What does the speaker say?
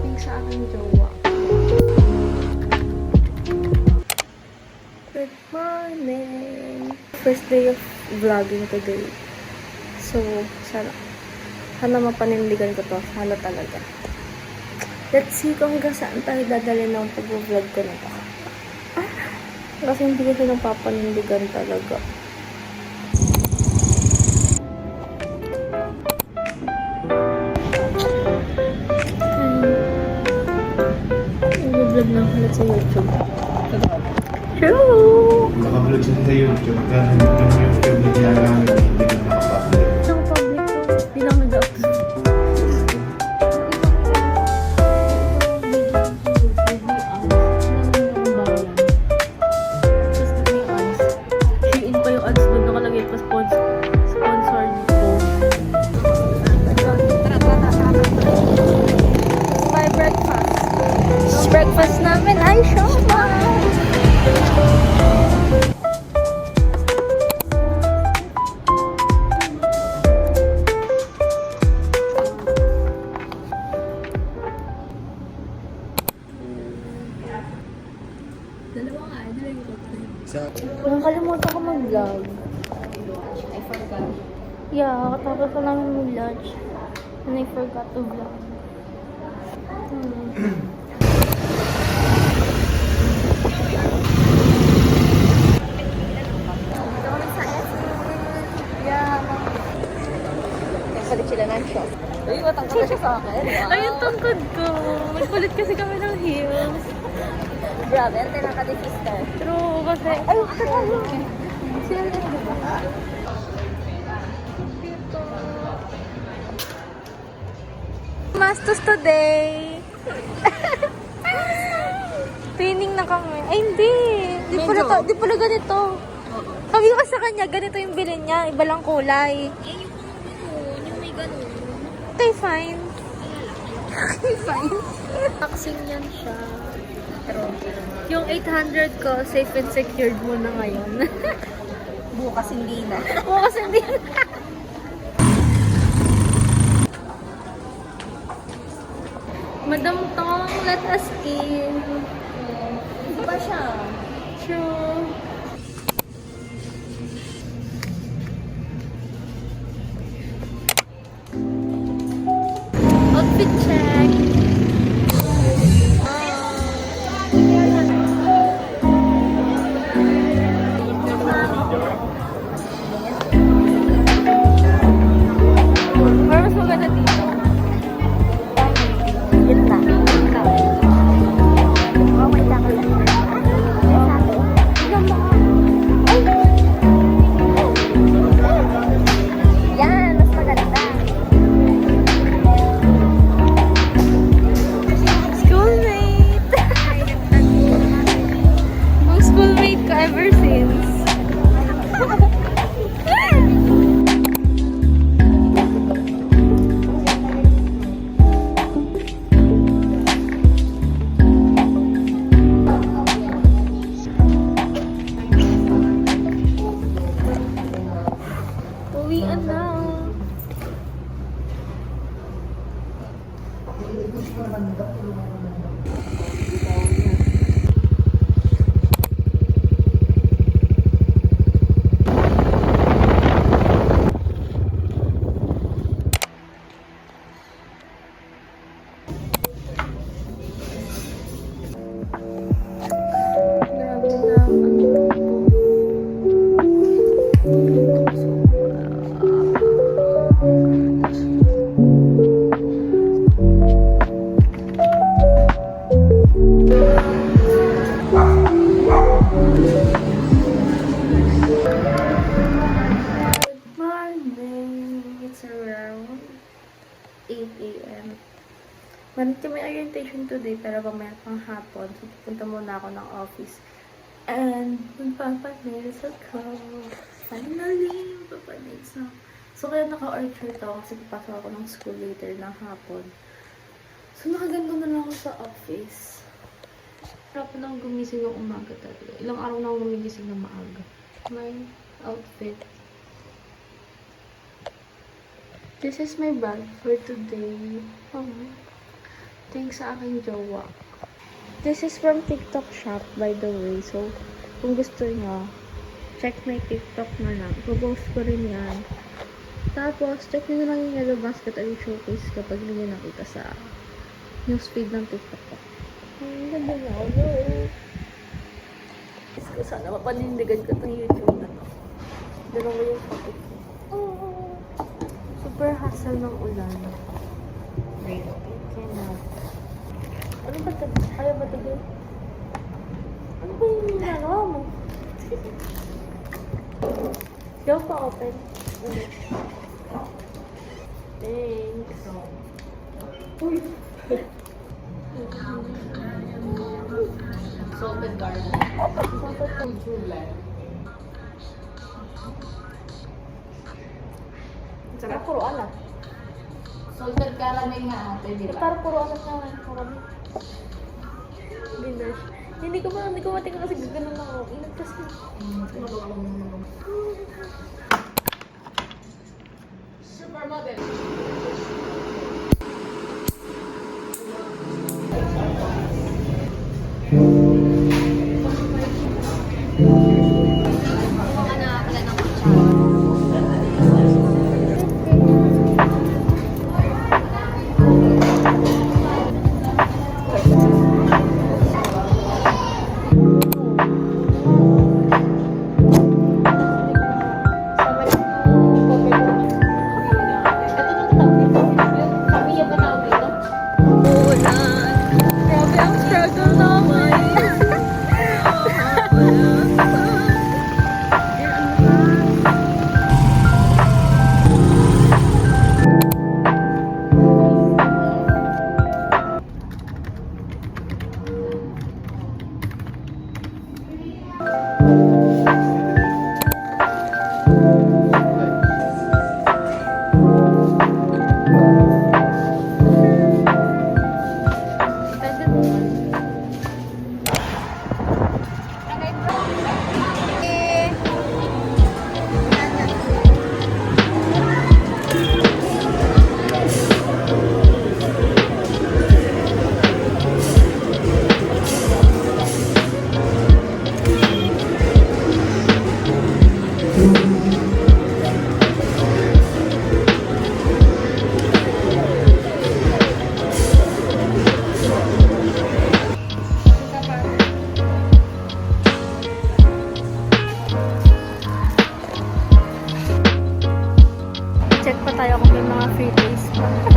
Yung sa aking jowa. Good morning! First day of vlogging today. So, sana mapanindigan ko to. Sana talaga. Let's see kung hanggang saan tayo dadalhin ng pag-vlog ko na to. Kasi hindi ko siya napapanindigan talaga. Nag-vlog na ako ulit sa YouTube. True! Naka-vlog siya sa YouTube. Dahil yung YouTube na ginagamit, hindi ko nakapublic. Naka-public ko. Hindi lang nag-upload. Breakfast namin ay siomai! Nakakalimutan ko mag-vlog. I forgot. Yeah, katapos ko namin mag-lunch. And I forgot to vlog. Nagpalit sila ng shop. Uy, matangkad na siya sa akin. Wow. Ay, yung tungkod ko. Magpalit kasi kami ng heels. Brother, tinaka di sister. True, kasi... Ay, tayo. Sila na diba? Mastos today. Training na kami. Ay, hindi. Di pala ganito. Sabi ko sa kanya, ganito yung bilhin niya. Iba lang kulay. Eh, yung may ganun. Okay, fine. Okay, fine. Vaccine yan siya. Yung 800 ko, safe and secured mo na ngayon. Bukas hindi na. Bukas hindi na. Madam Tong, let us in. Hindi ba siya? True. Outfit check. Pero mas maganda dito. Yun na. Oh, may lang. Yan, mas maganda. Schoolmate! Ang schoolmate ko ever since. Uwian na. Grabe na ang ano ko. Morning! It's around 8 a.m. Manito may orientation today pero mamaya pang hapon. So, pupunta muna ako ng office. And, magpapanails ako. Finally, magpapanails na. So, kaya naka-orchard ako kasi papasok ako ng school later ng hapon. So, nakaganda na lang ako sa office. Sarap nang gumising ng umaga talaga. Ilang araw na ako gumigising na maaga. My outfit. This is my bag for today. Thanks sa aking jowa. This is from TikTok shop, by the way. So, kung gusto nyo, check my TikTok na lang. Post ko rin yan. Tapos, check nyo na lang yung yellow basket or yung showcase kapag hindi nyo nakita sa newsfeed ng TikTok ko. Ang ganda na ako. Sana mapanindigan ko itong YouTube na to. Dalawa yung topic ko. Super hassle ng ulan. Wait, I cannot. Ano ba ito? Kaya ba ito din? Ano ba yung ginagawa mo? Go pa open. Thanks. Uy! Salted garlic. Sarap puro alat. Salted caramel nga ate, di ba? Parang puro alat na karami. Binash. Hindi ko matingnan kasi gaganon ako. Ingat kasi. Supermodel. Grabe ang struggle namin. Check pa tayo kung may mga free days pa.